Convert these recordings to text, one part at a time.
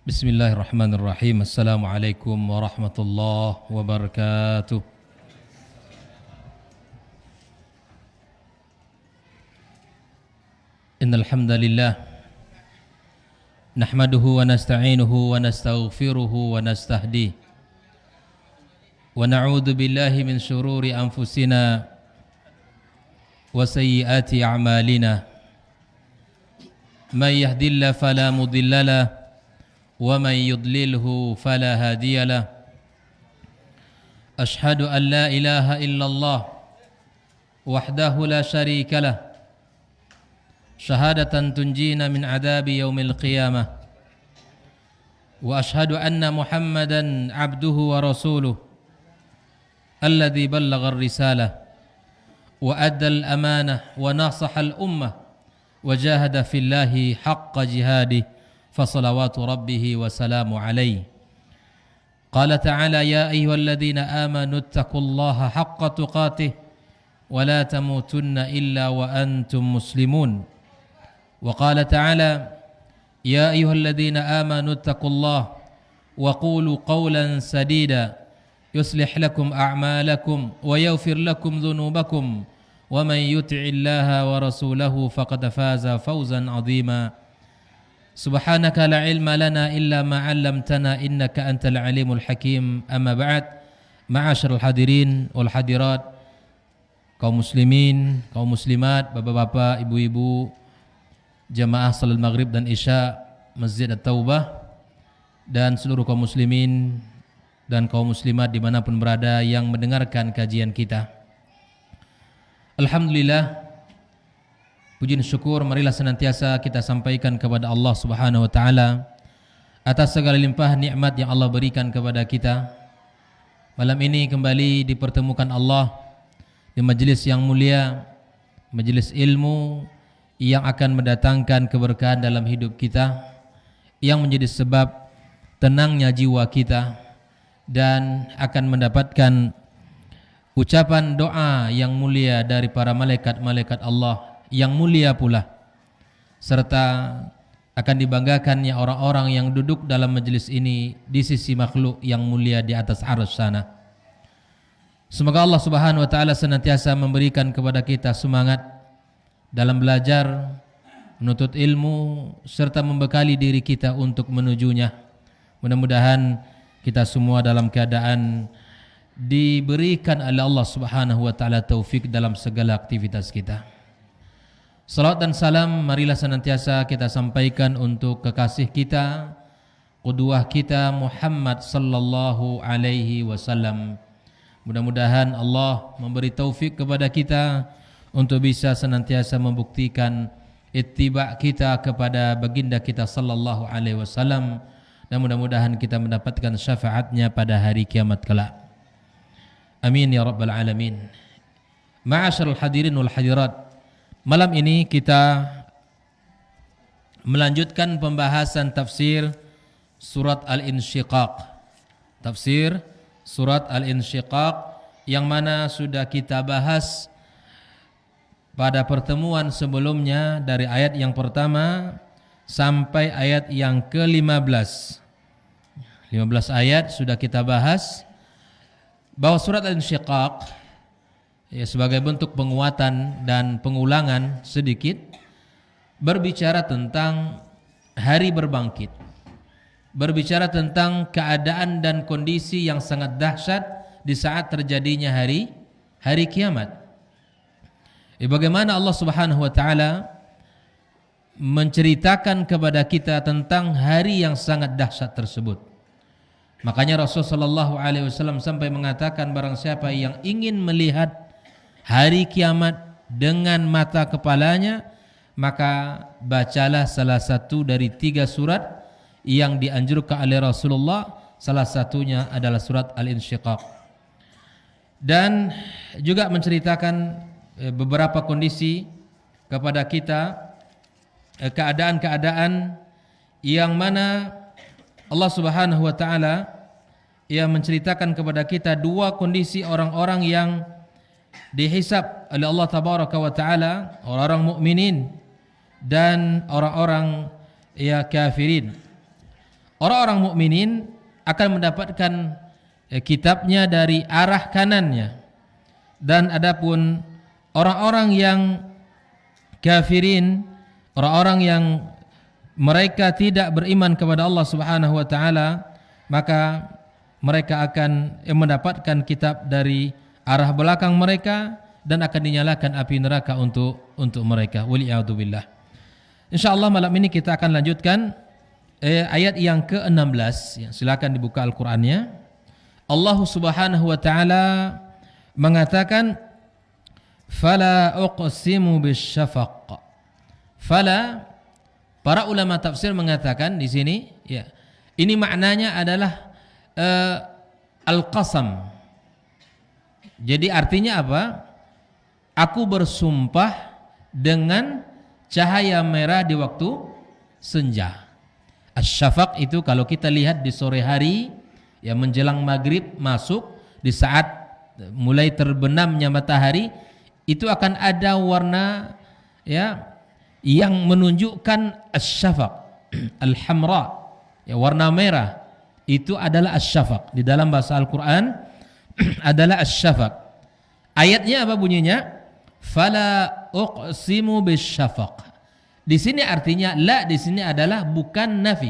Bismillahirrahmanirrahim. Assalamualaikum warahmatullahi wabarakatuh. Innal hamdalillah nahmaduhu wa nasta'inuhu wa nastaghfiruhu wa nastahdihi wa na'udzu billahi min shururi anfusina wa sayyiati a'malina. Man yahdihillahu fala mudilla lahu ومن يضلله فلا هادي له أشهد أن لا إله إلا الله وحده لا شريك له شهادة تنجينا من عذاب يوم القيامة وأشهد أن محمدا عبده ورسوله الذي بلغ الرسالة وأدى الأمانة وناصح الأمة وجاهد في الله حق جهاده فصلوات ربه وسلام عليه. قال تعالى: يا أيها الذين آمنوا اتقوا الله حق تقاته ولا تموتن إلا وأنتم مسلمون. وقال تعالى: يا أيها الذين آمنوا اتقوا الله وقولوا قولا سديدا يصلح لكم أعمالكم ويغفر لكم ذنوبكم ومن يطع الله ورسوله فقد فاز فوزا عظيما. Subhanaka la ilma lana illa ma 'allamtana innaka antal alimul hakim. Amma ba'd. Ma'asyiral hadirin wal hadirat, kaum muslimin, kaum muslimat, bapak-bapak, ibu-ibu, jamaah salat maghrib dan isya Masjid At-Taubah, dan seluruh kaum muslimin dan kaum muslimat dimanapun berada yang mendengarkan kajian kita. Alhamdulillah, puji dan syukur marilah senantiasa kita sampaikan kepada Allah Subhanahu wa taala atas segala limpah nikmat yang Allah berikan kepada kita. Malam ini kembali dipertemukan Allah di majelis yang mulia, majelis ilmu yang akan mendatangkan keberkahan dalam hidup kita, yang menjadi sebab tenangnya jiwa kita dan akan mendapatkan ucapan doa yang mulia dari para malaikat-malaikat Allah yang mulia pula, serta akan dibanggakannya orang-orang yang duduk dalam majelis ini di sisi makhluk yang mulia di atas arsy sana. Semoga Allah Subhanahu wa taala senantiasa memberikan kepada kita semangat dalam belajar, menuntut ilmu, serta membekali diri kita untuk menujunya. Mudah-mudahan kita semua dalam keadaan diberikan oleh Allah Subhanahu wa taala taufik dalam segala aktivitas kita. Salawat dan salam marilah senantiasa kita sampaikan untuk kekasih kita, qudwah kita Muhammad sallallahu alaihi wasallam. Mudah-mudahan Allah memberi taufik kepada kita untuk bisa senantiasa membuktikan ittiba' kita kepada baginda kita sallallahu alaihi wasallam, dan mudah-mudahan kita mendapatkan syafaatnya pada hari kiamat kelak. Amin ya rabbal alamin. Ma'asyiral hadirin wal hadirat, malam ini kita melanjutkan pembahasan tafsir surat Al-Insyiqaq. Tafsir surat Al-Insyiqaq yang mana sudah kita bahas pada pertemuan sebelumnya dari ayat yang pertama sampai ayat yang ke-15. 15 ayat sudah kita bahas bahwa surat Al-Insyiqaq ya, sebagai bentuk penguatan dan pengulangan sedikit, berbicara tentang hari berbangkit, berbicara tentang keadaan dan kondisi yang sangat dahsyat di saat terjadinya hari kiamat. Bagaimana Allah Subhanahu wa taala menceritakan kepada kita tentang hari yang sangat dahsyat tersebut. Makanya Rasulullah sallallahu alaihi wasallam sampai mengatakan, barang siapa yang ingin melihat hari kiamat dengan mata kepalanya, maka bacalah salah satu dari 3 surat yang dianjurkan oleh Rasulullah. Salah satunya adalah surat Al-Insyiqaq, dan juga menceritakan beberapa kondisi kepada kita, keadaan-keadaan yang mana Allah Subhanahu wa taala yang menceritakan kepada kita 2 kondisi orang-orang yang dihisab oleh Allah Tabaraka wa taala, orang-orang mukminin dan orang-orang ya kafirin. orang-orang mukminin akan mendapatkan kitabnya dari arah kanannya, dan adapun orang-orang yang kafirin, orang-orang yang mereka tidak beriman kepada Allah Subhanahu wa taala, maka mereka akan mendapatkan kitab dari arah belakang mereka dan akan dinyalakan api neraka untuk mereka. Waliyadzubillah. Insyaallah malam ini kita akan lanjutkan ayat yang ke-16. Ya, silakan dibuka Al-Qur'annya. Allah Subhanahu wa taala mengatakan, "Fala uqsimu bisyafaq." Fala, para ulama tafsir mengatakan di sini, ya, ini maknanya adalah al-qasam. Jadi artinya apa? Aku bersumpah dengan cahaya merah di waktu senja. Asy-syafaq itu kalau kita lihat di sore hari, ya menjelang maghrib masuk, di saat mulai terbenamnya matahari, itu akan ada warna, ya, yang menunjukkan asy-syafaq, al-hamra, ya, warna merah. Itu adalah asy-syafaq. Di dalam bahasa Al-Qur'an adalah asy-syafaq. Ayatnya apa bunyinya? Fala uqsimu bisyafaq. Di sini artinya la, di sini adalah bukan nafi.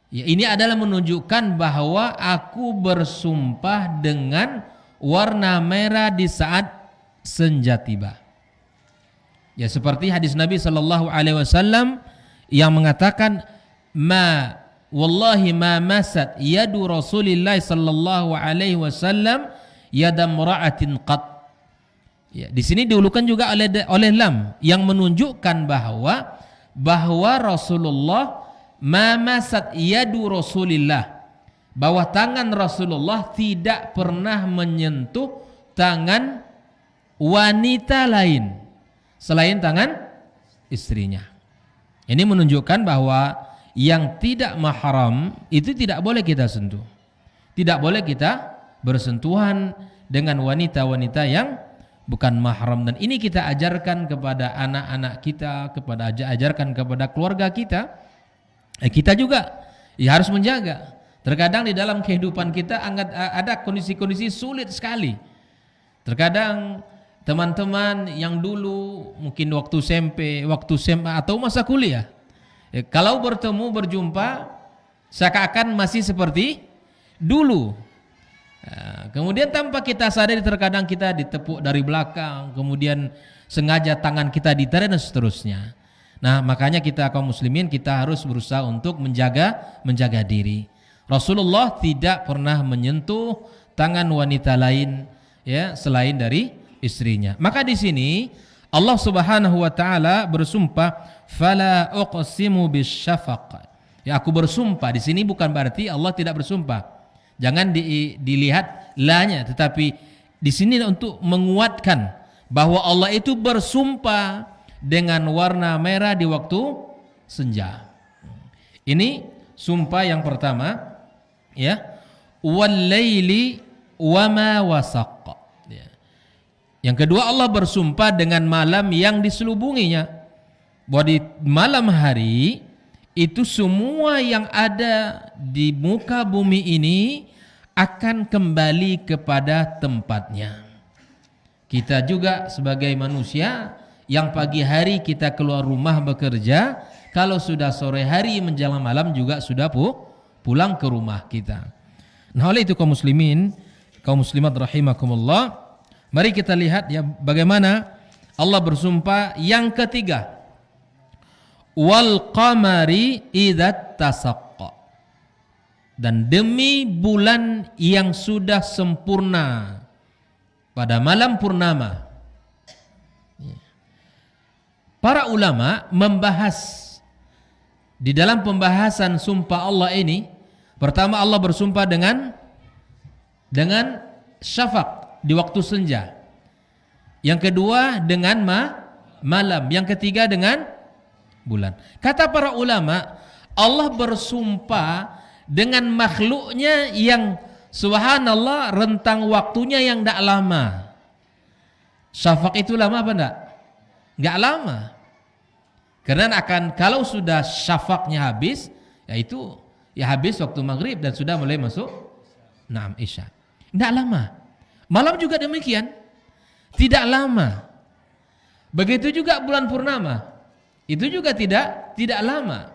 Ya, ini adalah menunjukkan bahwa aku bersumpah dengan warna merah di saat senja tiba. Ya, seperti hadis Nabi sallallahu alaihi wasallam yang mengatakan, wallahi ma masat yadu Rasulillah sallallahu alaihi wasallam yada mra'atin qat. Ya, di sini diulukan juga oleh lam yang menunjukkan bahwa Rasulullah ma masat yadu Rasulillah, bahwa tangan Rasulullah tidak pernah menyentuh tangan wanita lain selain tangan istrinya. Ini menunjukkan bahwa yang tidak mahram itu tidak boleh kita sentuh. Tidak boleh kita bersentuhan dengan wanita-wanita yang bukan mahram, dan ini kita ajarkan kepada anak-anak kita, ajarkan kepada keluarga kita. Kita juga ya harus menjaga. Terkadang di dalam kehidupan kita ada kondisi-kondisi sulit sekali. Terkadang teman-teman yang dulu mungkin waktu SMP, waktu SMA atau masa kuliah, kalau berjumpa seakan-akan masih seperti dulu. Kemudian tanpa kita sadari terkadang kita ditepuk dari belakang, kemudian sengaja tangan kita ditarik dan seterusnya. Nah, makanya kita kaum muslimin kita harus berusaha untuk menjaga diri. Rasulullah tidak pernah menyentuh tangan wanita lain, ya, selain dari istrinya. Maka di sini Allah Subhanahu wa taala bersumpah, fala uqsimu bisyafaq. Ya, aku bersumpah. Di sini bukan berarti Allah tidak bersumpah. Jangan dilihat la-nya, tetapi di sini untuk menguatkan bahwa Allah itu bersumpah dengan warna merah di waktu senja. Ini sumpah yang pertama, ya. Wal-laili wama wasaq. Ya. Yang kedua, Allah bersumpah dengan malam yang diselubunginya. Bahwa di malam hari itu semua yang ada di muka bumi ini akan kembali kepada tempatnya. Kita juga sebagai manusia yang pagi hari kita keluar rumah bekerja, kalau sudah sore hari menjelang malam juga sudah pulang ke rumah kita. Nah, oleh itu kaum muslimin, kaum muslimat rahimakumullah, mari kita lihat ya bagaimana Allah bersumpah yang ketiga. Wal qamari idza tasaqqa. Dan demi bulan yang sudah sempurna pada malam purnama. Para ulama membahas di dalam pembahasan sumpah Allah ini, pertama Allah bersumpah dengan syafaq di waktu senja. Yang kedua dengan malam, yang ketiga dengan bulan. Kata para ulama, Allah bersumpah dengan makhluknya yang subhanallah rentang waktunya yang tidak lama. Syafaq itu lama apa enggak? Enggak lama. Karena kalau sudah syafaqnya habis, yaitu Ya habis waktu maghrib dan sudah mulai masuk Isya. Tidak lama. Malam juga demikian. Tidak lama. Begitu juga bulan purnama. Itu juga tidak lama.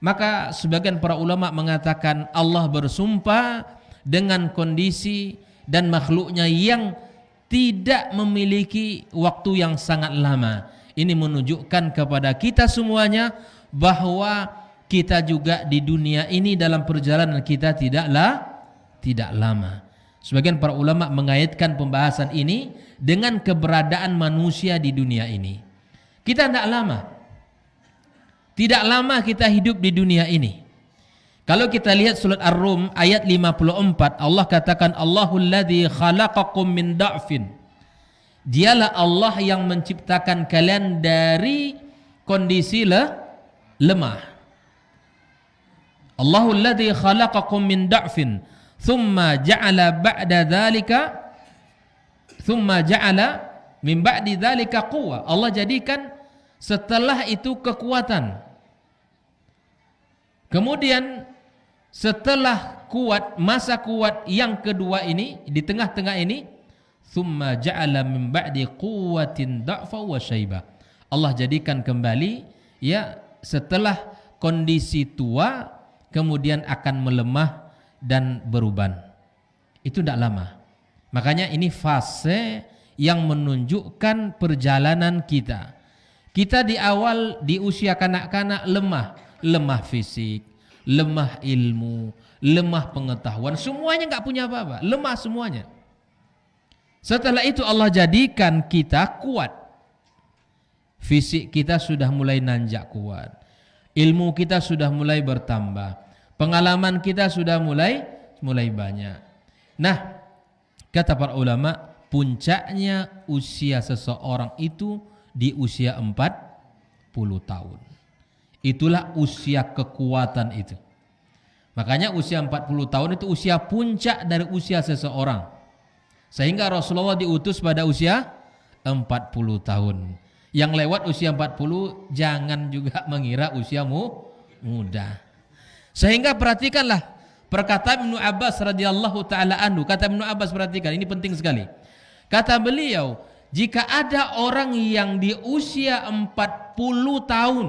Maka sebagian para ulama mengatakan Allah bersumpah dengan kondisi dan makhluknya yang tidak memiliki waktu yang sangat lama. Ini menunjukkan kepada kita semuanya bahwa kita juga di dunia ini dalam perjalanan kita tidak lama. Sebagian para ulama mengaitkan pembahasan ini dengan keberadaan manusia di dunia ini. Kita tidak lama. Tidak lama kita hidup di dunia ini. Kalau kita lihat surat Ar-Rum ayat 54, Allah katakan Allahul ladzi khalaqakum min da'fin. Dialah Allah yang menciptakan kalian dari kondisi lemah. Allahul ladzi khalaqakum min da'fin thumma ja'ala min ba'di dzalika quwwah. Allah jadikan setelah itu kekuatan. Kemudian setelah kuat, masa kuat yang kedua ini, di tengah-tengah ini, thumma ja'ala min ba'di quwwatin da'fa wa syaiba. Allah jadikan kembali ya setelah kondisi tua kemudian akan melemah dan beruban. Itu tidak lama. Makanya ini fase yang menunjukkan perjalanan kita. Kita di awal di usia kanak-kanak lemah fisik, lemah ilmu, lemah pengetahuan, semuanya nggak punya apa-apa, lemah semuanya. Setelah itu Allah jadikan kita kuat. Fisik kita sudah mulai nanjak kuat. Ilmu kita sudah mulai bertambah. Pengalaman kita sudah mulai banyak. Nah, kata para ulama, puncaknya usia seseorang itu di usia 40 tahun. Itulah usia kekuatan itu. Makanya usia 40 tahun itu usia puncak dari usia seseorang. Sehingga Rasulullah diutus pada usia 40 tahun. Yang lewat usia 40 jangan juga mengira usiamu muda. Sehingga perhatikanlah perkataan Ibnu Abbas radhiyallahu taala anhu. Kata Ibnu Abbas, perhatikan, ini penting sekali. Kata beliau, jika ada orang yang di usia 40 tahun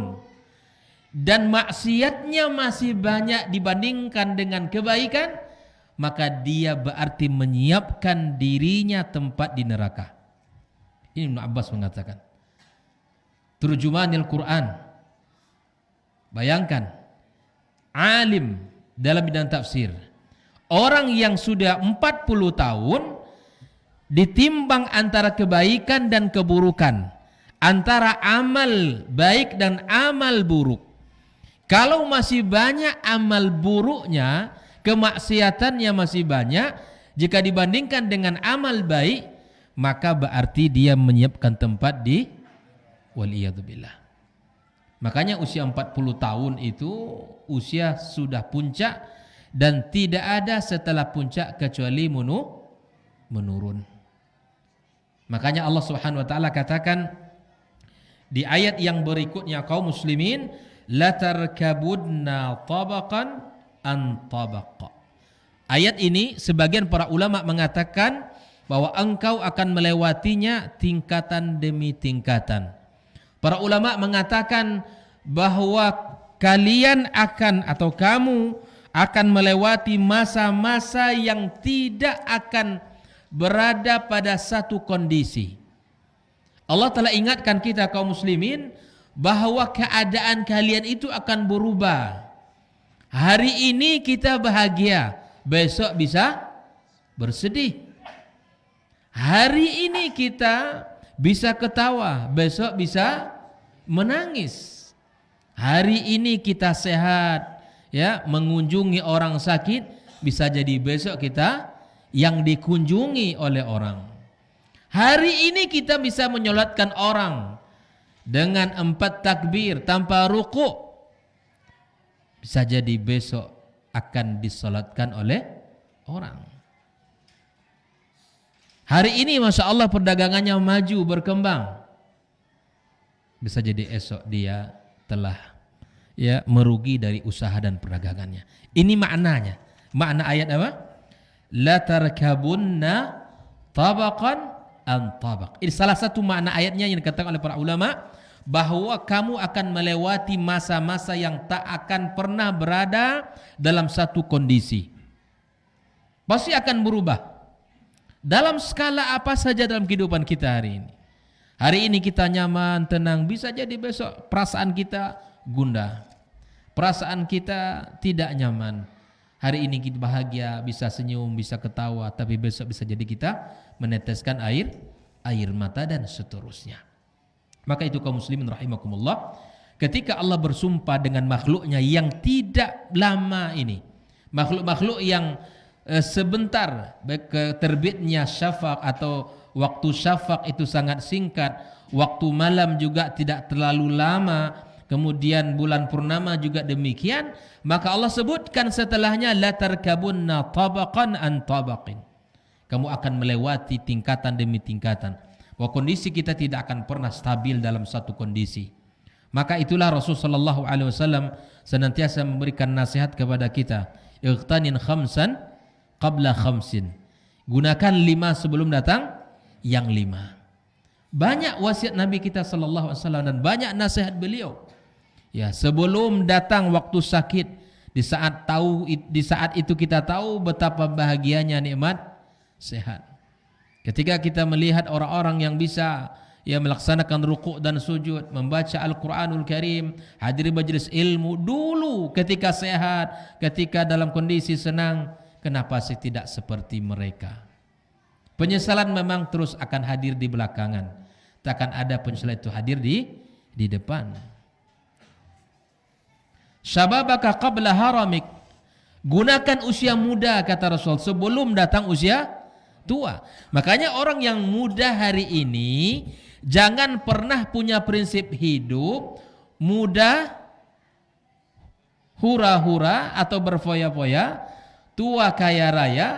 dan maksiatnya masih banyak dibandingkan dengan kebaikan, maka dia berarti menyiapkan dirinya tempat di neraka. Ini Ibnu Abbas mengatakan. Terjemahanil Quran. Bayangkan, alim dalam bidang tafsir. Orang yang sudah 40 tahun ditimbang antara kebaikan dan keburukan, antara amal baik dan amal buruk. Kalau masih banyak amal buruknya, kemaksiatannya masih banyak, jika dibandingkan dengan amal baik, maka berarti dia menyiapkan tempat di waliyadzubillah. Makanya usia 40 tahun itu usia sudah puncak dan tidak ada setelah puncak kecuali menurun. Makanya Allah Subhanahu wa taala katakan di ayat yang berikutnya, kaum muslimin latarkabunna tabaqan an tabaqa. Ayat ini sebagian para ulama mengatakan bahwa engkau akan melewatinya tingkatan demi tingkatan. Para ulama mengatakan bahwa kalian akan atau kamu akan melewati masa-masa yang tidak akan berada pada satu kondisi. Allah telah ingatkan kita kaum muslimin bahwa keadaan kalian itu akan berubah. Hari ini kita bahagia, besok bisa bersedih. Hari ini kita bisa ketawa, besok bisa menangis. Hari ini kita sehat, ya, mengunjungi orang sakit, bisa jadi besok kita yang dikunjungi oleh orang. Hari ini kita bisa menyolatkan orang dengan 4 takbir tanpa ruku'. Bisa jadi besok akan disolatkan oleh orang. Hari ini Masya Allah perdagangannya maju, berkembang. Bisa jadi esok dia telah ya merugi dari usaha dan perdagangannya. Ini maknanya. Makna ayat apa? La tarkabunna tabaqan an tabaq. Ini salah satu makna ayatnya yang dikatakan oleh para ulama, bahwa kamu akan melewati masa-masa yang tak akan pernah berada dalam satu kondisi. Pasti akan berubah. Dalam skala apa saja dalam kehidupan kita hari ini. Hari ini kita nyaman, tenang, bisa jadi besok perasaan kita gundah. Perasaan kita tidak nyaman. Hari ini kita bahagia, bisa senyum, bisa ketawa, tapi besok bisa jadi kita meneteskan air mata dan seterusnya. Maka itu kaum muslimin rahimakumullah, ketika Allah bersumpah dengan makhluknya yang tidak lama ini, makhluk-makhluk yang sebentar terbitnya syafaq atau waktu syafaq itu sangat singkat, waktu malam juga tidak terlalu lama, kemudian bulan purnama juga demikian, maka Allah sebutkan setelahnya la tarkabunna tabaqan an tabaqin. Kamu akan melewati tingkatan demi tingkatan. Bahwa kondisi kita tidak akan pernah stabil dalam satu kondisi. Maka itulah Rasulullah SAW senantiasa memberikan nasihat kepada kita. Ightanin khamsan qabla khamsin. Gunakan 5 sebelum datang yang 5. Banyak wasiat Nabi kita SAW dan banyak nasihat beliau. Ya, sebelum datang waktu sakit, di saat itu kita tahu betapa bahagianya nikmat sehat. Ketika kita melihat orang-orang yang bisa melaksanakan rukuk dan sujud, membaca Al-Quranul Karim, hadiri majelis ilmu dulu ketika sehat, ketika dalam kondisi senang, kenapa sih tidak seperti mereka? Penyesalan memang terus akan hadir di belakangan. Takkan ada penyesalan itu hadir di depan. Syababaka qabla haramik. Gunakan usia muda, kata Rasul, sebelum datang usia tua. Makanya orang yang muda hari ini jangan pernah punya prinsip hidup muda hura-hura atau berfoya-foya, tua kaya raya,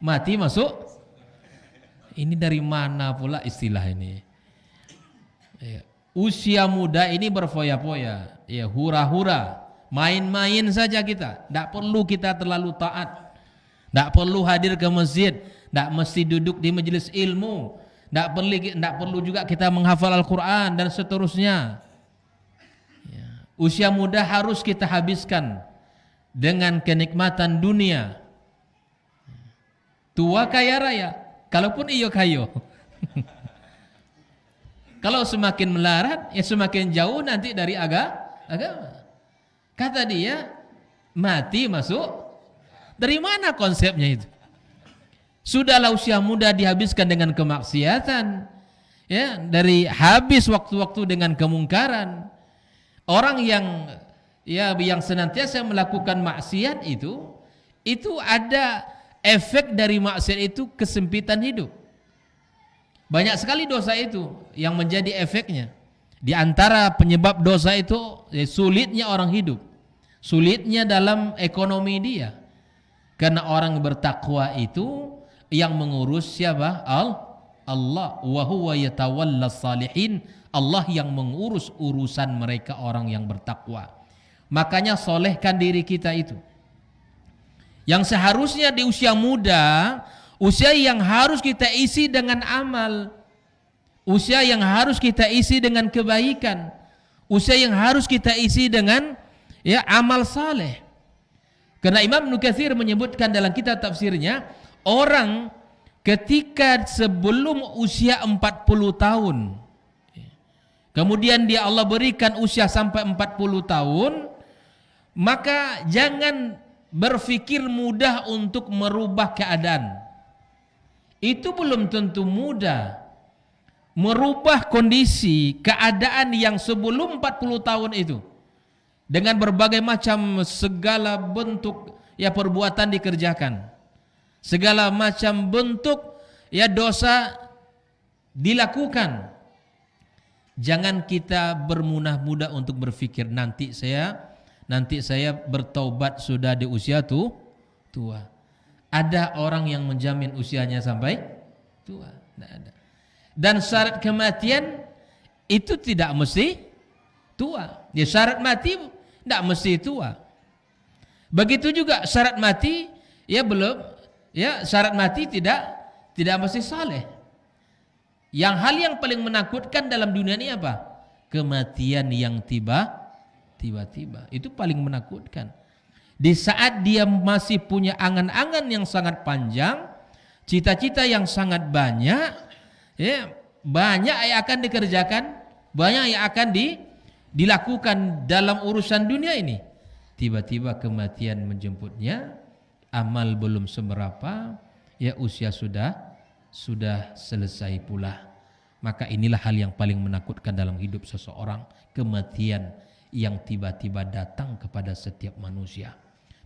mati masuk. Ini dari mana pula istilah ini? Usia muda ini berfoya-foya, ya hura-hura, main-main saja kita. Tidak perlu kita terlalu taat, tidak perlu hadir ke masjid, tidak mesti duduk di majelis ilmu, tidak perlu juga kita menghafal Al-Quran dan seterusnya. Ya. Usia muda harus kita habiskan dengan kenikmatan dunia. Tua kaya raya, kalaupun iyo kayo. Kalau semakin melarat, ya semakin jauh nanti dari agama. Kata dia, mati masuk. Dari mana konsepnya itu? Sudahlah usia muda dihabiskan dengan kemaksiatan, ya, dari habis waktu-waktu dengan kemungkaran. Orang yang senantiasa melakukan maksiat itu ada efek dari maksiat itu kesempitan hidup. Banyak sekali dosa itu yang menjadi efeknya. Di antara penyebab dosa itu sulitnya orang hidup, sulitnya dalam ekonomi dia. Karena orang bertakwa itu yang mengurus siapa? Allah. Wa huwa yatawalla salihin. Allah yang mengurus urusan mereka orang yang bertakwa. Makanya solehkan diri kita itu. Yang seharusnya di usia muda, usia yang harus kita isi dengan amal, usia yang harus kita isi dengan kebaikan, usia yang harus kita isi dengan amal saleh. Karena Imam Ibnu Katsir menyebutkan dalam kitab tafsirnya, orang ketika sebelum usia 40 tahun, kemudian dia Allah berikan usia sampai 40 tahun, maka jangan berpikir mudah untuk merubah keadaan. Itu belum tentu mudah. Merubah kondisi keadaan yang sebelum 40 tahun itu dengan berbagai macam segala bentuk perbuatan dikerjakan, segala macam bentuk dosa dilakukan. Jangan kita bermunah-mudah untuk berpikir nanti saya bertaubat sudah di usia tua. Ada orang yang menjamin usianya sampai tua? Tidak ada. Dan syarat kematian itu tidak mesti tua. Ya, syarat mati tidak mesti tua. Begitu juga syarat mati, ya belum, ya syarat mati tidak mesti saleh. Yang hal yang paling menakutkan dalam dunia ini apa? Kematian yang tiba-tiba. Itu paling menakutkan. Di saat dia masih punya angan-angan yang sangat panjang, cita-cita yang sangat banyak, ya, banyak yang akan dikerjakan, banyak yang akan dilakukan dalam urusan dunia ini. Tiba-tiba kematian menjemputnya, amal belum seberapa, ya usia sudah selesai pula. Maka inilah hal yang paling menakutkan dalam hidup seseorang, kematian yang tiba-tiba datang kepada setiap manusia.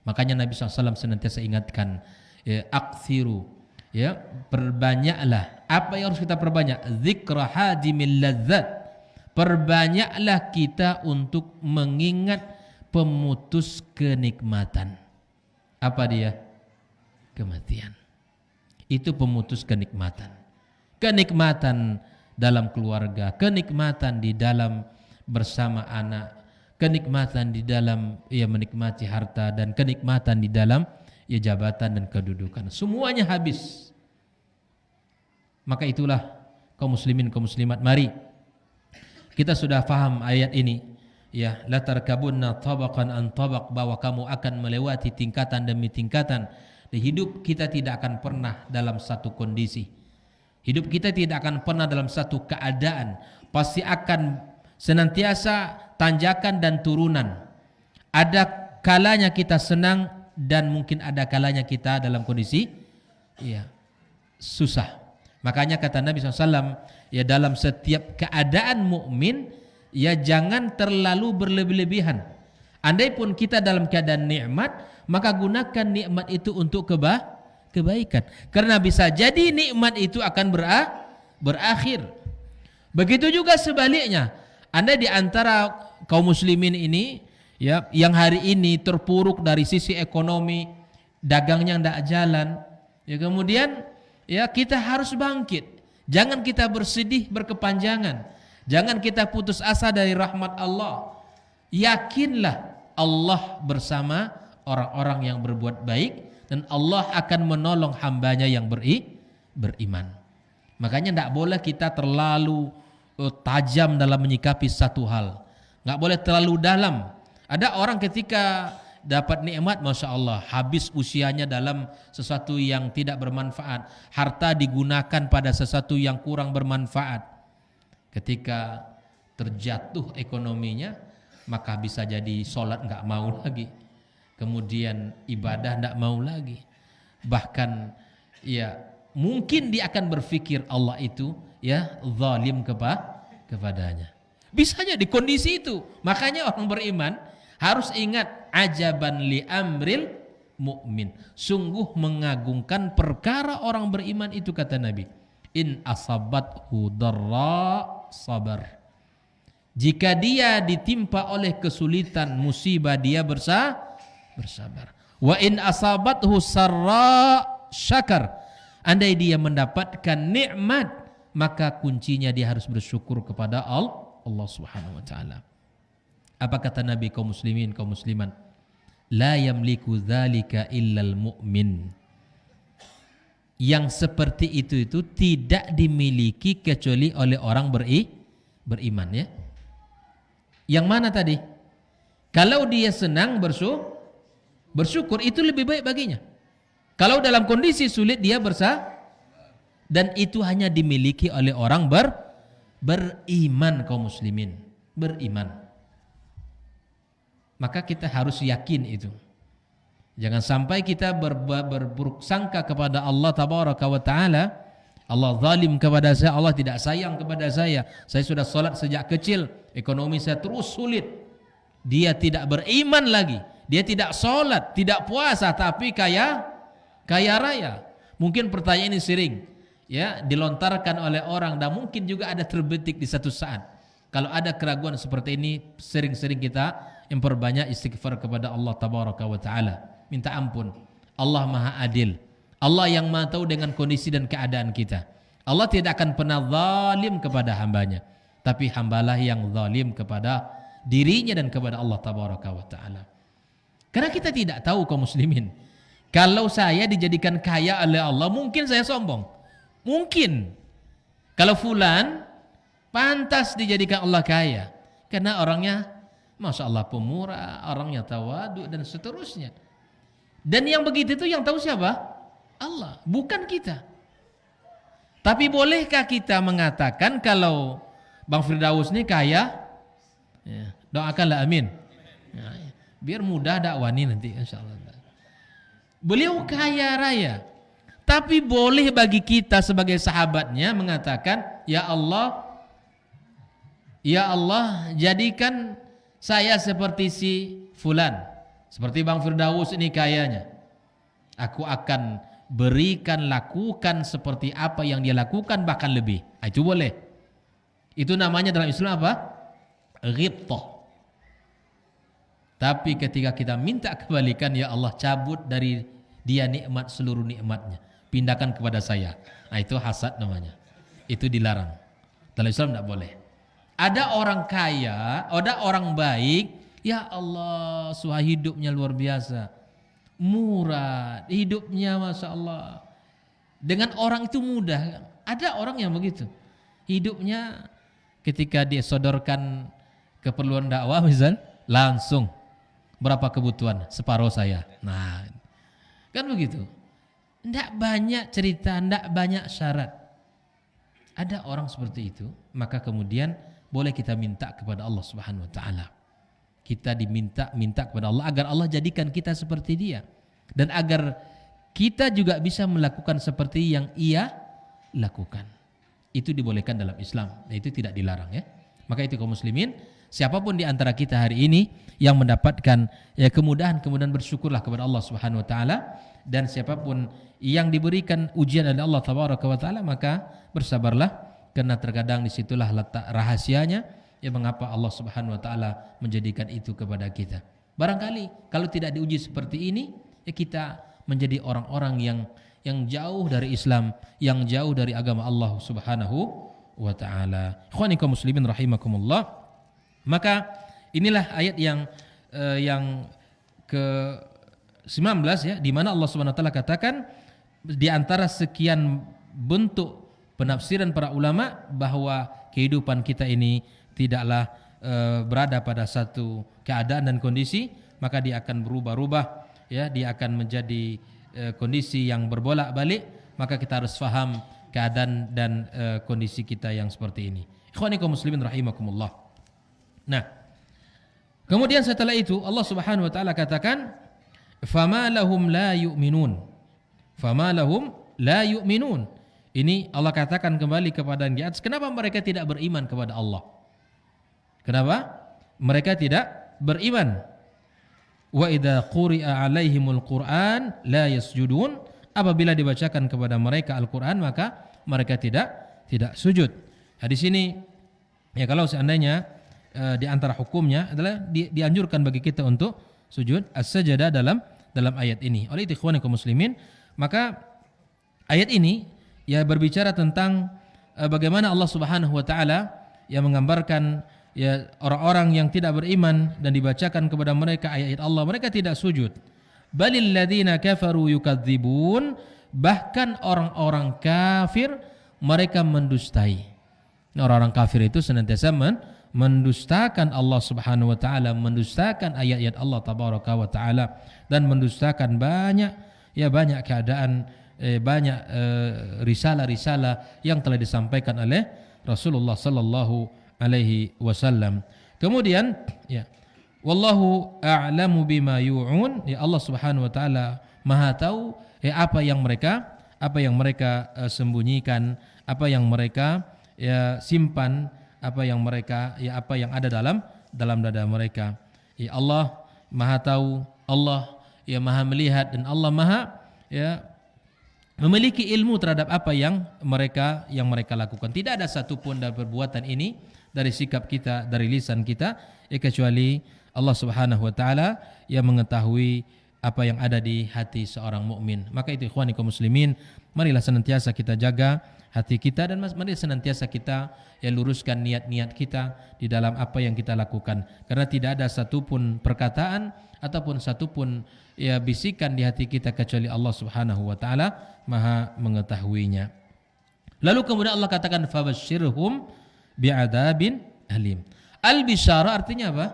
Makanya Nabi SAW senantiasa ingatkan, ya, aktsiru, ya, perbanyaklah. Apa yang harus kita perbanyak? Dzikra hadimil ladzat. Perbanyaklah kita untuk mengingat pemutus kenikmatan. Apa dia? Kematian. Itu pemutus kenikmatan. Kenikmatan dalam keluarga, kenikmatan di dalam bersama anak, kenikmatan di dalam menikmati harta, dan kenikmatan di dalam jabatan dan kedudukan. Semuanya habis. Maka itulah kaum muslimin, kaum muslimat, mari kita sudah faham ayat ini, ya, la tarkabunna tabaqan an tabaq, bahwa kamu akan melewati tingkatan demi tingkatan. Di hidup kita tidak akan pernah dalam satu kondisi. Hidup kita tidak akan pernah dalam satu keadaan. Pasti akan senantiasa tanjakan dan turunan. Ada kalanya kita senang dan mungkin ada kalanya kita dalam kondisi susah. Makanya kata Nabi SAW, ya, dalam setiap keadaan mukmin, ya, jangan terlalu berlebih-lebihan. Andai pun kita dalam keadaan nikmat, maka gunakan nikmat itu untuk kebaikan. Karena bisa jadi nikmat itu akan berakhir. Begitu juga sebaliknya. Anda di antara kaum muslimin ini, ya, yang hari ini terpuruk dari sisi ekonomi, dagangnya tidak jalan, ya, kemudian, ya, kita harus bangkit. Jangan kita bersedih berkepanjangan. Jangan kita putus asa dari rahmat Allah. Yakinlah Allah bersama orang-orang yang berbuat baik, dan Allah akan menolong hambanya yang beriman. Makanya tidak boleh kita terlalu tajam dalam menyikapi satu hal. Nggak boleh terlalu dalam. Ada orang ketika dapat nikmat, Masya Allah, habis usianya dalam sesuatu yang tidak bermanfaat. Harta digunakan pada sesuatu yang kurang bermanfaat. Ketika terjatuh ekonominya, maka bisa jadi sholat nggak mau lagi. Kemudian ibadah nggak mau lagi. Bahkan, ya, mungkin dia akan berpikir Allah itu, ya, zalim kepadanya. Bisanya di kondisi itu. Makanya orang beriman harus ingat, ajaban li amril mu'min. Sungguh mengagungkan perkara orang beriman itu, kata Nabi. In asabathu darra sabar. Jika dia ditimpa oleh kesulitan, musibah, dia bersabar. Wa in asabathu sarra syakar. Andai dia mendapatkan nikmat, maka kuncinya dia harus bersyukur kepada Allah Subhanahu wa taala. Apa kata Nabi, kaum muslimin, kaum musliman? La yamliku dzalika illal mu'min. Yang seperti itu tidak dimiliki kecuali oleh orang beriman, ya. Yang mana tadi? Kalau dia senang bersyukur, itu lebih baik baginya. Kalau dalam kondisi sulit dia dan itu hanya dimiliki oleh orang beriman, kaum muslimin, beriman. Maka kita harus yakin itu. Jangan sampai kita berburuk sangka kepada Allah Tabaraka wa Ta'ala. Allah zalim kepada saya, Allah tidak sayang kepada saya. Saya sudah sholat sejak kecil, ekonomi saya terus sulit. Dia tidak beriman lagi. Dia tidak sholat, tidak puasa, tapi kaya raya. Mungkin pertanyaan ini sering, ya, dilontarkan oleh orang, dan mungkin juga ada terbetik di satu saat. Kalau ada keraguan seperti ini, sering-sering kita memperbanyak istighfar kepada Allah Tabaraka wa Ta'ala. Minta ampun. Allah Maha Adil. Allah yang Maha tahu dengan kondisi dan keadaan kita. Allah tidak akan pernah zalim kepada hambanya, tapi hambalah yang zalim kepada dirinya dan kepada Allah tabaraka wa taala. Karena kita tidak tahu kaum muslimin, kalau saya dijadikan kaya oleh Allah, mungkin saya sombong. Mungkin. Kalau fulan pantas dijadikan Allah kaya karena orangnya Masya Allah pemurah, orangnya tawadu dan seterusnya. Dan yang begitu itu yang tahu siapa? Allah, bukan kita. Tapi bolehkah kita mengatakan kalau Bang Firdaus ini kaya? Ya, doakanlah amin. Ya, biar mudah dakwah ini nanti insyaallah. Beliau kaya raya. Tapi boleh bagi kita sebagai sahabatnya mengatakan, ya Allah, jadikan saya seperti si fulan, seperti Bang Firdaus ini kayanya. Aku akan berikan, lakukan seperti apa yang dia lakukan, bahkan lebih. Itu boleh. Itu namanya dalam Islam apa? Ghibtah. Tapi ketika kita minta kebalikan, ya Allah cabut dari dia nikmat, seluruh nikmatnya, pindahkan kepada saya. Nah, itu hasad namanya. Itu dilarang. Dalam Islam tidak boleh. Ada orang kaya, ada orang baik, ya Allah, suha hidupnya luar biasa, murah, hidupnya Masya Allah. Dengan orang itu mudah. Ada orang yang begitu. Hidupnya ketika dia sodorkan keperluan dakwah misal, langsung berapa kebutuhan? Separuh saya. Nah, kan begitu. Tidak banyak cerita, tidak banyak syarat. Ada orang seperti itu, maka kemudian boleh kita minta kepada Allah Subhanahu wa taala. Kita minta kepada Allah agar Allah jadikan kita seperti dia dan agar kita juga bisa melakukan seperti yang ia lakukan. Itu dibolehkan dalam Islam. Nah, itu tidak dilarang ya. Maka itu kaum muslimin, siapapun di antara kita hari ini yang mendapatkan ya kemudahan bersyukurlah kepada Allah Subhanahu wa taala, dan siapapun yang diberikan ujian oleh Allah tabaraka wa taala maka bersabarlah, karena terkadang disitulah letak rahasianya ya mengapa Allah Subhanahu wa taala menjadikan itu kepada kita. Barangkali kalau tidak diuji seperti ini ya kita menjadi orang-orang yang jauh dari Islam, yang jauh dari agama Allah Subhanahu wa taala. Ikhwani kaum muslimin rahimakumullah. Maka inilah ayat yang ke-19 ya, di mana Allah Subhanahu wa taala katakan di antara sekian bentuk penafsiran para ulama bahwa kehidupan kita ini tidaklah berada pada satu keadaan dan kondisi, maka dia akan berubah-ubah ya, dia akan menjadi kondisi yang berbolak-balik, maka kita harus faham keadaan dan kondisi kita yang seperti ini. Ikhwani kaum muslimin rahimakumullah. Nah, kemudian setelah itu Allah Subhanahu wa taala katakan fama lahum la yu'minun. Fama lahum la yu'minun. Ini Allah katakan kembali kepada yang di atas, kenapa mereka tidak beriman kepada Allah? Kenapa mereka tidak beriman? Wa idza quri'a 'alaihimul Qur'an la yasjudun. Apabila dibacakan kepada mereka Al-Qur'an maka mereka tidak sujud. Nah, di sini ya kalau seandainya di antara hukumnya adalah dianjurkan bagi kita untuk sujud as-sajadah dalam ayat ini. Oleh itu ikhwan kaum muslimin, maka ayat ini ya berbicara tentang bagaimana Allah Subhanahu wa taala yang menggambarkan ya orang-orang yang tidak beriman dan dibacakan kepada mereka ayat-ayat Allah, mereka tidak sujud. Balil ladzina kafaru yukadzibun, bahkan orang-orang kafir mereka mendustai. Orang-orang kafir itu senantiasa mendustakan Allah Subhanahu wa taala, mendustakan ayat-ayat Allah tabaraka wa taala, dan mendustakan banyak keadaan, banyak risalah-risalah yang telah disampaikan oleh Rasulullah sallallahu alaihi wasallam. Kemudian ya wallahu a'lamu bima yu'un, ya Allah Subhanahu wa taala Maha tahu apa yang mereka sembunyikan, apa yang mereka ya simpan, apa yang ada dalam dada mereka. Ya Allah Maha tahu, Allah ya Maha melihat, dan Allah Maha ya memiliki ilmu terhadap apa yang mereka lakukan. Tidak ada satupun dari perbuatan ini, dari sikap kita, dari lisan kita, kecuali Allah Subhanahu wa taala yang mengetahui apa yang ada di hati seorang mukmin. Maka itu ikhwani kaum muslimin, marilah senantiasa kita jaga hati kita dan mari senantiasa kita luruskan niat-niat kita di dalam apa yang kita lakukan. Karena tidak ada satupun perkataan ataupun satupun bisikan di hati kita kecuali Allah Subhanahu wa taala Maha mengetahuinya. Lalu kemudian Allah katakan fabasyirhum bi'adzabin alim. Al-bisyarah artinya apa?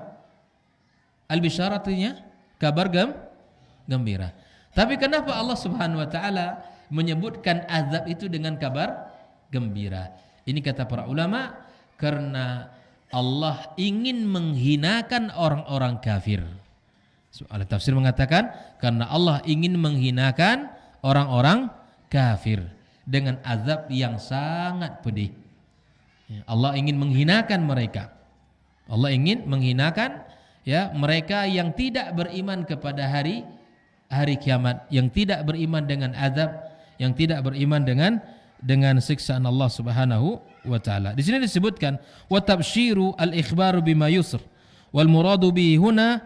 Al-bisyarah artinya kabar gembira. Tapi kenapa Allah Subhanahu wa taala menyebutkan azab itu dengan kabar gembira? Ini kata para ulama, karena Allah ingin menghinakan orang-orang kafir. Ahli tafsir mengatakan karena Allah ingin menghinakan orang-orang kafir dengan azab yang sangat pedih. Allah ingin menghinakan mereka. Allah ingin menghinakan mereka yang tidak beriman kepada hari kiamat, yang tidak beriman dengan azab, yang tidak beriman dengan siksaan Allah Subhanahu wa taala. Di sini disebutkan wa tabsyiru al-ikhbaru bima yusr wal muradu bi huna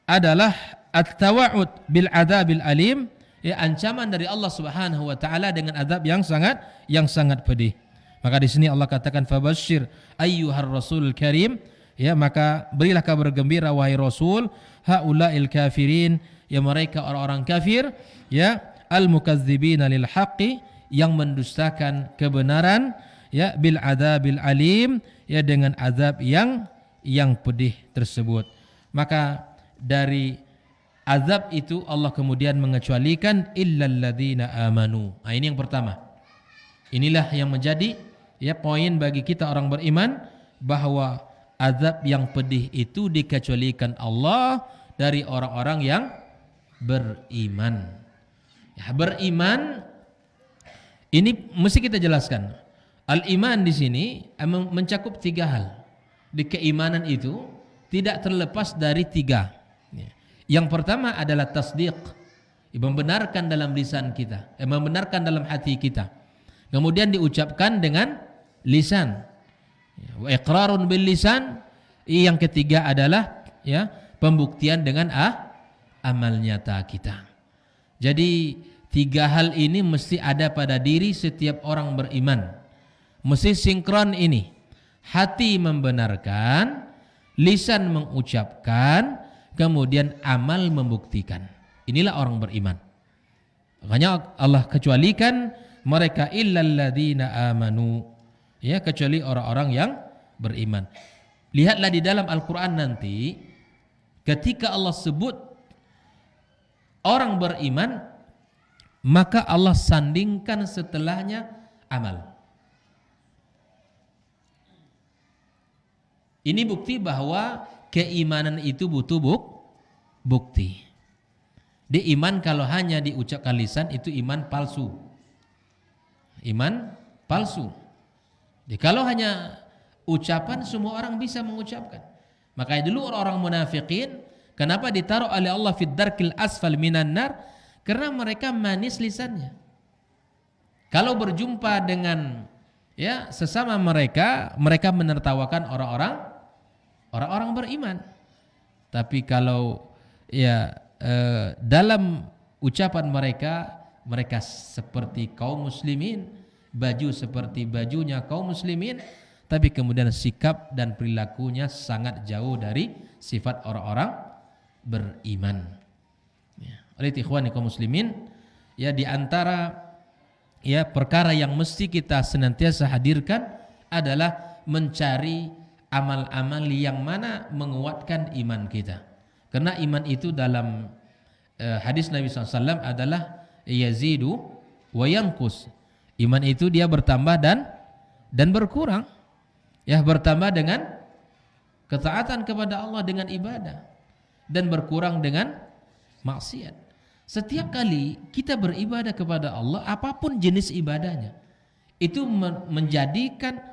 adalah at-tawa'ud bil adzabil alim, ancaman dari Allah Subhanahu wa taala dengan azab yang sangat pedih. Maka di sini Allah katakan fabasyir ayyuhar rasul karim, maka berilah kabar gembira wahai rasul haula'il kafirin, mereka orang-orang kafir, al-mukadzibina lil haqqi, yang mendustakan kebenaran, bil adzabil alim, dengan azab yang pedih tersebut. Maka dari azab itu Allah kemudian mengecualikan illal ladzina amanu. Ini yang pertama. Inilah yang menjadi poin bagi kita orang beriman, bahwa azab yang pedih itu dikecualikan Allah dari orang-orang yang beriman. Beriman ini mesti kita jelaskan. Al-iman di sini mencakup 3 hal. Di keimanan itu tidak terlepas dari 3. Yang pertama adalah tasdiq, membenarkan dalam lisan kita, membenarkan dalam hati kita. Kemudian diucapkan dengan lisan. Wa iqrarun bil lisan. Yang ketiga adalah pembuktian dengan amal nyata kita. Jadi 3 hal ini mesti ada pada diri setiap orang beriman. Mesti sinkron ini. Hati membenarkan, lisan mengucapkan, kemudian amal membuktikan. Inilah orang beriman. Makanya Allah kecualikan mereka illal ladzina amanu, kecuali orang-orang yang beriman. Lihatlah di dalam Al-Quran nanti, ketika Allah sebut orang beriman, maka Allah sandingkan setelahnya amal. Ini bukti bahwa keimanan itu butuh bukti. Di iman kalau hanya diucapkan lisan itu iman palsu. Iman palsu. Jadi kalau hanya ucapan, semua orang bisa mengucapkan. Makanya dulu orang-orang munafikin, kenapa ditaruh oleh Allah fid darkil asfal minan nar? Karena mereka manis lisannya. Kalau berjumpa dengan sesama mereka menertawakan orang-orang beriman. Tapi kalau dalam ucapan mereka seperti kaum muslimin, baju seperti bajunya kaum muslimin, tapi kemudian sikap dan perilakunya sangat jauh dari sifat orang-orang beriman. Oleh ikhwani kaum muslimin, di antara perkara yang mesti kita senantiasa hadirkan adalah mencari amal-amal yang mana menguatkan iman kita. Karena iman itu dalam hadis Nabi SAW adalah yazidu wa yanqus. Iman itu dia bertambah dan berkurang. Bertambah dengan ketaatan kepada Allah dengan ibadah, dan berkurang dengan maksiat. Setiap kali kita beribadah kepada Allah, apapun jenis ibadahnya, itu menjadikan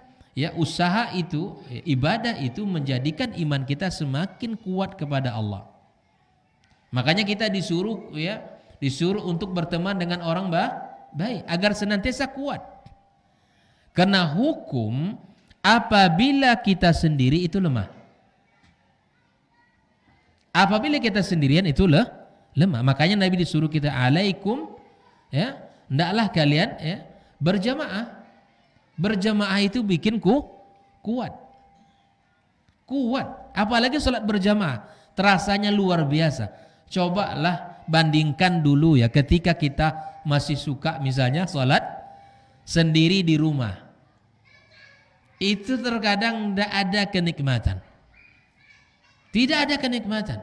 usaha itu, ibadah itu menjadikan iman kita semakin kuat kepada Allah. Makanya kita disuruh untuk berteman dengan orang baik agar senantiasa kuat. Karena hukum apabila kita sendiri itu lemah. Apabila kita sendirian itu lemah. Makanya Nabi disuruh kita alaikum, ya, hendaklah kalian ya berjamaah. Berjamaah itu bikin kuat. Kuat. Apalagi salat berjamaah, terasanya luar biasa. Cobalah bandingkan dulu ya ketika kita masih suka misalnya salat sendiri di rumah. Itu terkadang tidak ada kenikmatan. Tidak ada kenikmatan.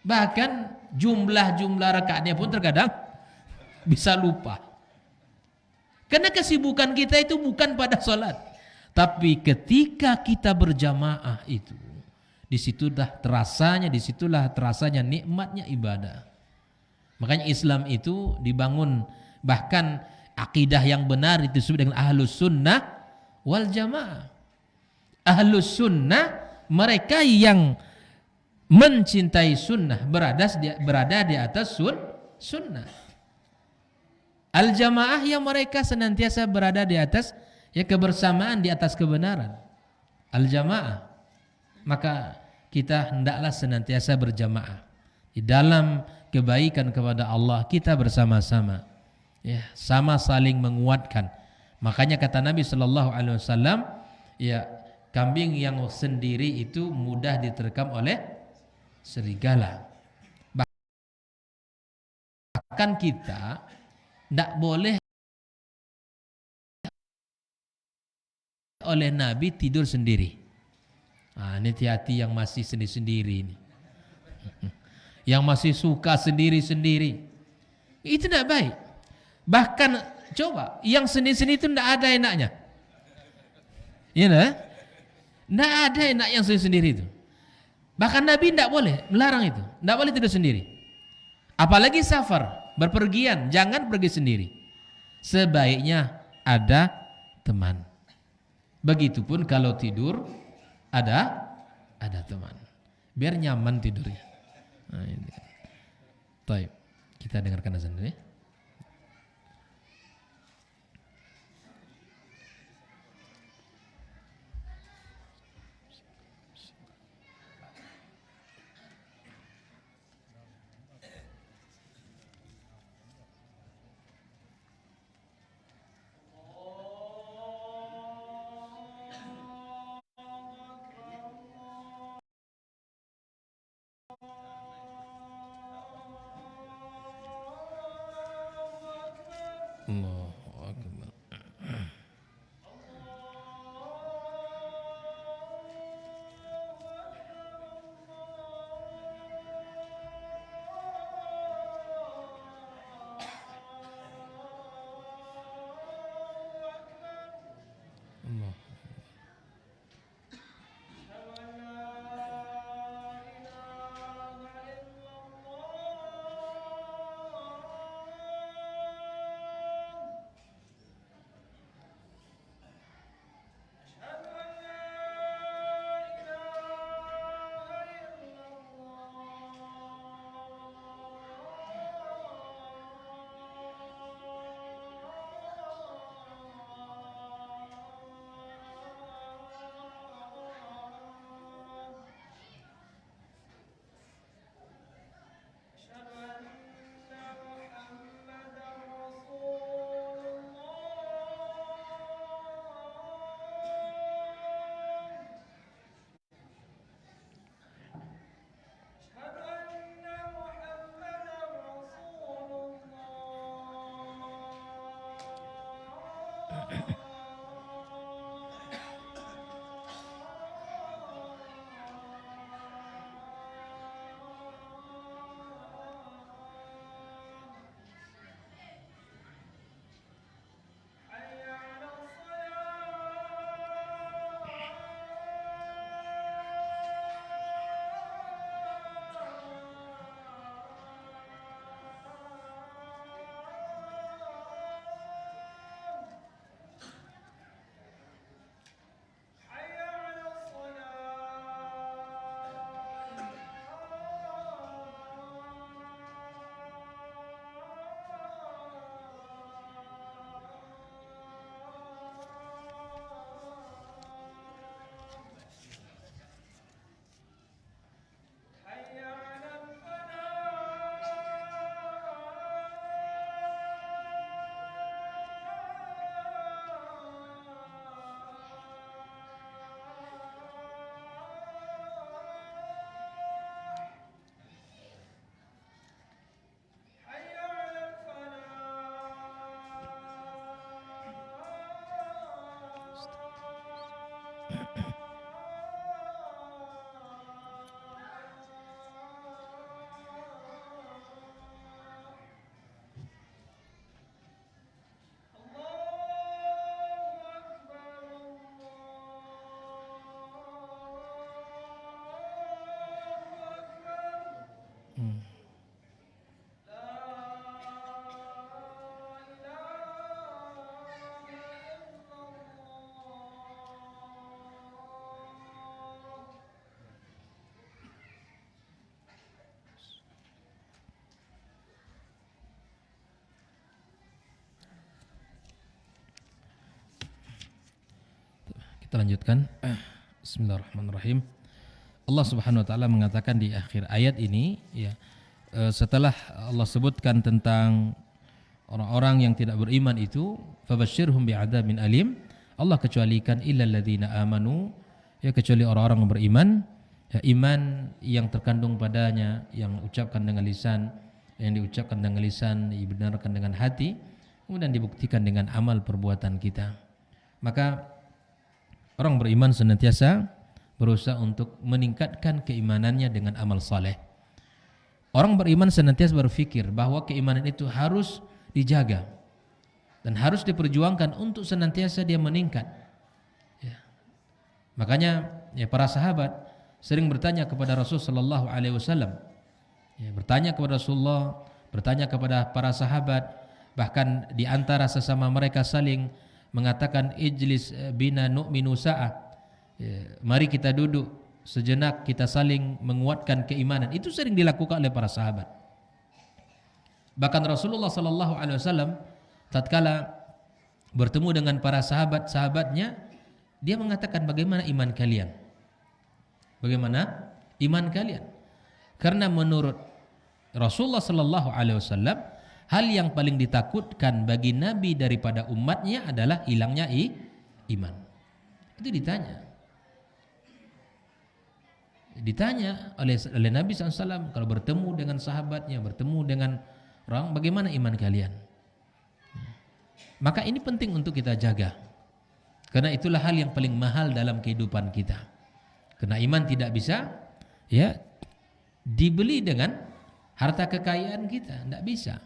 Bahkan jumlah rakaatnya pun terkadang bisa lupa. Karena kesibukan kita itu bukan pada salat. Tapi ketika kita berjamaah itu, disitulah terasanya nikmatnya ibadah. Makanya Islam itu dibangun, bahkan akidah yang benar itu disebut dengan ahlus sunnah wal jamaah. Ahlus sunnah mereka yang mencintai sunnah, berada di atas sunnah. Al jamaah yang mereka senantiasa berada di atas ya kebersamaan di atas kebenaran. Al jamaah, maka kita hendaklah senantiasa berjamaah di dalam kebaikan kepada Allah. Kita bersama-sama ya, sama saling menguatkan. Makanya kata Nabi sallallahu alaihi wasallam, ya, kambing yang sendiri itu mudah diterkam oleh serigala. Bahkan kita tidak boleh oleh Nabi tidur sendiri. Ini hati-hati yang masih sendiri-sendiri ini. Yang masih suka sendiri-sendiri. Itu tidak baik. Bahkan coba yang sendiri-sendiri itu tidak ada enaknya. Ya, tidak ada enak yang sendiri-sendiri itu. Bahkan Nabi tidak boleh melarang itu. Tidak boleh tidur sendiri. Apalagi safar, berpergian, jangan pergi sendiri. Sebaiknya ada teman. Begitupun kalau tidur ada teman. Biar nyaman tidurnya. Nah, ini. Baik, kita dengarkan azan dulu ya. Allahu Akbar. Allah. Kita lanjutkan. Bismillahirrahmanirrahim. Allah Subhanahu wa taala mengatakan di akhir ayat ini, ya, setelah Allah sebutkan tentang orang-orang yang tidak beriman itu, fabasyirhum bi'adzabin alim, Allah kecualikan illal ladzina amanu, ya, kecuali orang-orang yang beriman, ya, iman yang terkandung padanya, yang ucapkan dengan lisan, yang diucapkan dengan lisan, dibenarkan dengan hati, kemudian dibuktikan dengan amal perbuatan kita. Maka orang beriman senantiasa berusaha untuk meningkatkan keimanannya dengan amal saleh. Orang beriman senantiasa berpikir bahwa keimanan itu harus dijaga dan harus diperjuangkan untuk senantiasa dia meningkat. Ya. Makanya, ya, para sahabat sering bertanya kepada Rasul sallallahu alaihi wasallam. Ya, bertanya kepada Rasulullah, bertanya kepada para sahabat, bahkan di antara sesama mereka saling mengatakan ijlis bina nu'minu sa'ah, ya, mari kita duduk sejenak, kita saling menguatkan keimanan. Itu sering dilakukan oleh para sahabat. Bahkan Rasulullah sallallahu alaihi wasallam tatkala bertemu dengan para sahabat-sahabatnya, dia mengatakan, bagaimana iman kalian? Bagaimana iman kalian? Karena menurut Rasulullah sallallahu alaihi wasallam, hal yang paling ditakutkan bagi Nabi daripada umatnya adalah hilangnya iman. Itu ditanya oleh Nabi SAW kalau bertemu dengan sahabatnya, bertemu dengan orang, bagaimana iman kalian? Maka ini penting untuk kita jaga, karena itulah hal yang paling mahal dalam kehidupan kita. Karena iman tidak bisa, ya, dibeli dengan harta kekayaan kita, tidak bisa.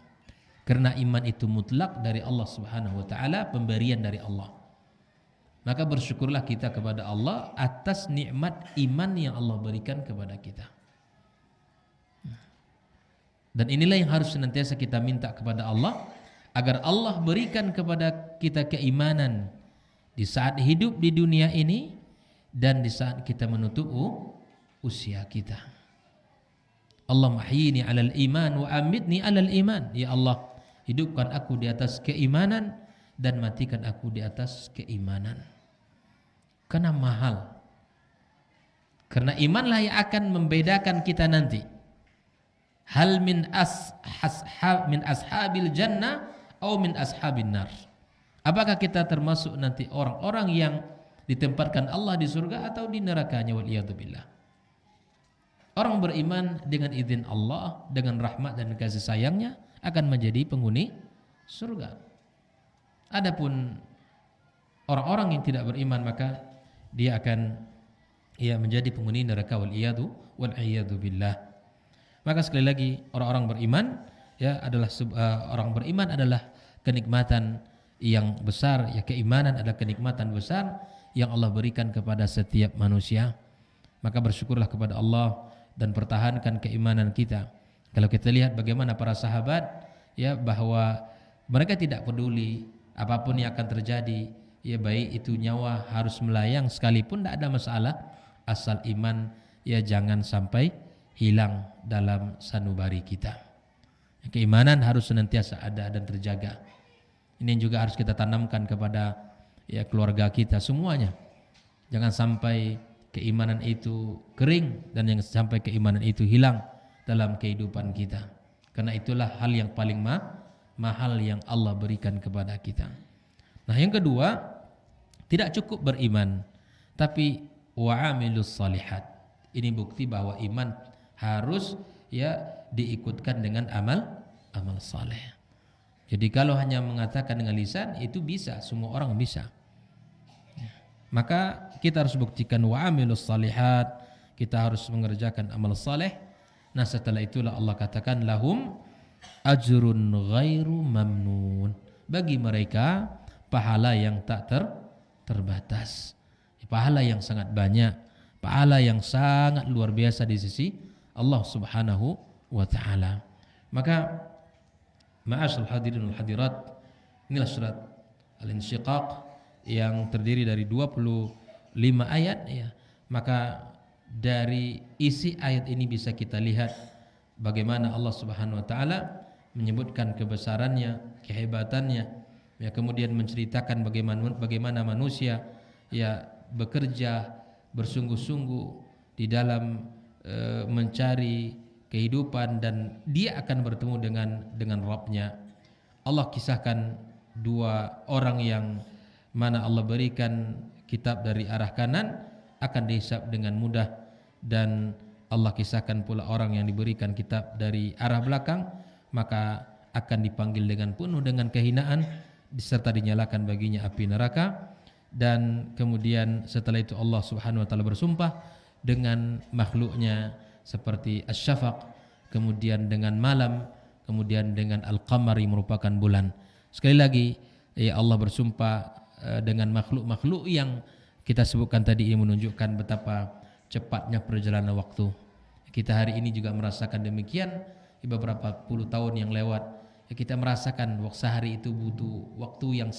Karena iman itu mutlak dari Allah Subhanahu wa taala, pemberian dari Allah. Maka bersyukurlah kita kepada Allah atas nikmat iman yang Allah berikan kepada kita. Dan inilah yang harus senantiasa kita minta kepada Allah, agar Allah berikan kepada kita keimanan di saat hidup di dunia ini dan di saat kita menutup usia kita. Allahumma ahyini 'alal iman wa amitni 'alal iman. Ya Allah, hidupkan aku di atas keimanan dan matikan aku di atas keimanan. Karena mahal. Karena imanlah yang akan membedakan kita nanti. Hal min ashabil jannah atau min ashabin nar. Apakah kita termasuk nanti orang-orang yang ditempatkan Allah di surga atau di nerakanya, waliyadzubillah. Orang beriman dengan izin Allah, dengan rahmat dan kasih sayangnya akan menjadi penghuni surga. Adapun orang-orang yang tidak beriman, maka dia akan, ya, menjadi penghuni neraka, waliyadu billah. Maka sekali lagi, orang-orang beriman, ya, adalah orang beriman adalah kenikmatan yang besar, ya, keimanan adalah kenikmatan besar yang Allah berikan kepada setiap manusia. Maka bersyukurlah kepada Allah dan pertahankan keimanan kita. Kalau kita lihat bagaimana para sahabat, ya, bahwa mereka tidak peduli apapun yang akan terjadi, ya, baik itu nyawa harus melayang sekalipun tidak ada masalah, asal iman, ya, jangan sampai hilang dalam sanubari kita. Keimanan harus senantiasa ada dan terjaga. Ini juga harus kita tanamkan kepada, ya, keluarga kita semuanya. Jangan sampai keimanan itu kering dan jangan sampai keimanan itu hilang dalam kehidupan kita. Karena itulah hal yang paling mahal yang Allah berikan kepada kita. Nah, yang kedua, tidak cukup beriman, tapi wa'amilus salihat. Ini bukti bahwa iman harus, ya, diikutkan dengan amal saleh. Jadi kalau hanya mengatakan dengan lisan itu bisa, semua orang bisa. Maka kita harus buktikan wa'amilus salihat, kita harus mengerjakan amal saleh. Nah, setelah itulah Allah katakan lahum ajrun ghairu mamnun. Bagi mereka pahala yang tak terbatas. Pahala yang sangat banyak, pahala yang sangat luar biasa di sisi Allah Subhanahu wa taala. Maka ma'asyiral hadirin wal hadirat, inilah surat Al-Insyiqaq yang terdiri dari 25 ayat ya. Maka dari isi ayat ini bisa kita lihat bagaimana Allah Subhanahu wa taala menyebutkan kebesarannya, kehebatannya, ya, kemudian menceritakan bagaimana manusia ya bekerja bersungguh-sungguh di dalam mencari kehidupan dan dia akan bertemu dengan Rabb-Nya. Allah kisahkan dua orang yang mana Allah berikan kitab dari arah kanan akan dihisab dengan mudah, dan Allah kisahkan pula orang yang diberikan kitab dari arah belakang maka akan dipanggil dengan penuh dengan kehinaan serta dinyalakan baginya api neraka. Dan kemudian setelah itu Allah Subhanahu wa taala bersumpah dengan makhluknya seperti asy-syafaq, kemudian dengan malam, kemudian dengan al-qamari merupakan bulan. Sekali lagi ya Allah bersumpah dengan makhluk-makhluk yang kita sebutkan tadi ini menunjukkan betapa cepatnya perjalanan waktu. Kita hari ini juga merasakan demikian. Beberapa puluh tahun yang lewat kita merasakan sehari itu butuh waktu yang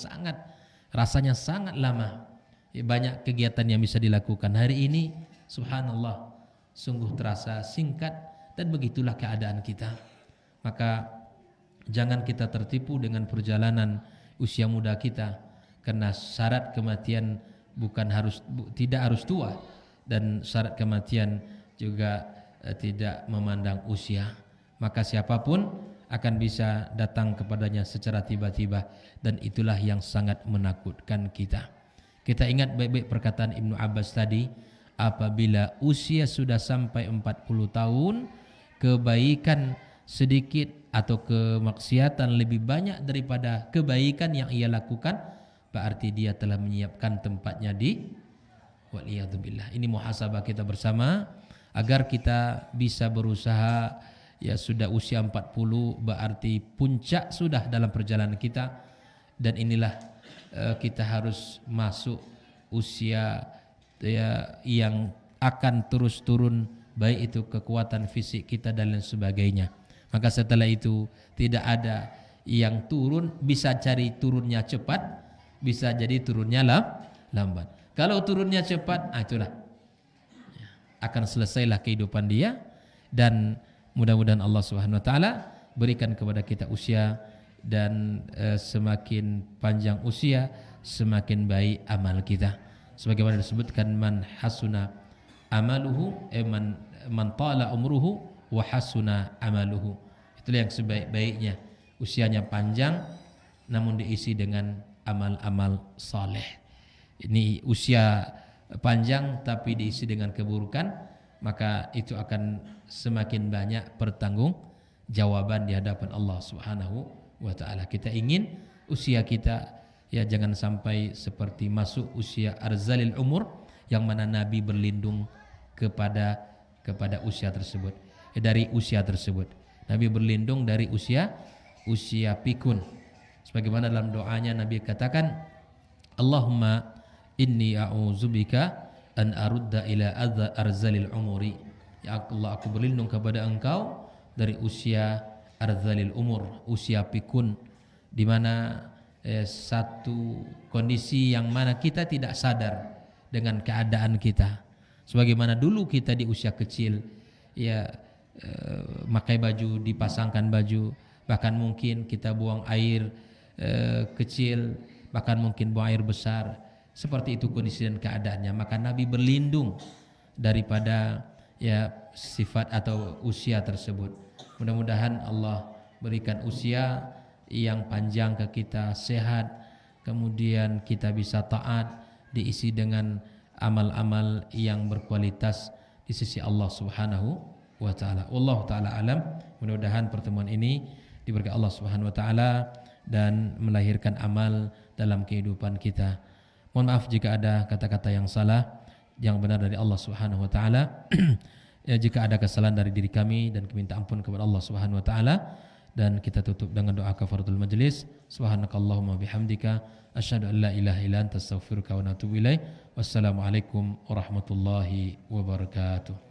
rasanya sangat lama. Banyak kegiatan yang bisa dilakukan. Hari ini subhanallah sungguh terasa singkat, dan begitulah keadaan kita. Maka jangan kita tertipu dengan perjalanan usia muda kita, karena syarat kematian tidak harus tua, dan syarat kematian juga tidak memandang usia. Maka siapapun akan bisa datang kepadanya secara tiba-tiba, dan itulah yang sangat menakutkan kita. Kita ingat baik-baik perkataan Ibnu Abbas tadi, apabila usia sudah sampai 40 tahun, kebaikan sedikit atau kemaksiatan lebih banyak daripada kebaikan yang ia lakukan, berarti dia telah menyiapkan tempatnya di waliyadzubillah. Ini muhasabah kita bersama agar kita bisa berusaha. Ya sudah usia 40 berarti puncak sudah dalam perjalanan kita, dan inilah kita harus masuk usia ya, yang akan terus turun, baik itu kekuatan fisik kita dan lain sebagainya. Maka setelah itu tidak ada yang turun, bisa cari turunnya cepat, bisa jadi turunnya lambat. Kalau turunnya cepat, itulah akan selesailah kehidupan dia, dan mudah-mudahan Allah Subhanahu wa taala berikan kepada kita usia, dan semakin panjang usia semakin baik amal kita. Sebagaimana disebutkan man hasuna amaluhu man tala umruhu wa hasuna amaluhu. Itulah yang sebaik-baiknya, usianya panjang namun diisi dengan amal-amal saleh. Ini usia panjang tapi diisi dengan keburukan, maka itu akan semakin banyak pertanggungjawaban di hadapan Allah Subhanahu wa taala. Kita ingin usia kita ya jangan sampai seperti masuk usia arzalil umur, yang mana Nabi berlindung kepada usia tersebut. Dari usia tersebut Nabi berlindung dari usia pikun. Sebagaimana dalam doanya Nabi katakan, Allahumma inni a'udzubika an arudda ila arzalil umuri. Ya Allah, aku berlindung kepada Engkau dari usia arzalil umur, usia pikun, di mana satu kondisi yang mana kita tidak sadar dengan keadaan kita. Sebagaimana dulu kita di usia kecil ya pakai baju, dipasangkan baju, bahkan mungkin kita buang air kecil, bahkan mungkin buang air besar. Seperti itu kondisi dan keadaannya. Maka Nabi berlindung daripada ya sifat atau usia tersebut. Mudah-mudahan Allah berikan usia yang panjang ke kita, sehat, kemudian kita bisa taat, diisi dengan amal-amal yang berkualitas di sisi Allah Subhanahu wa taala. Wallahu taala alam. Mudah-mudahan pertemuan ini diberkahi Allah Subhanahu wa taala dan melahirkan amal dalam kehidupan kita. Mohon maaf jika ada kata-kata yang salah, yang benar dari Allah Subhanahu wa taala. Ya, jika ada kesalahan dari diri kami, dan minta ampun kepada Allah Subhanahu wa taala, dan kita tutup dengan doa kafaratul majlis. Subhanakallahumma bihamdika asyhadu an la ilaha illa anta astaghfiruka wa atubu ilaik. Wassalamualaikum warahmatullahi wabarakatuh.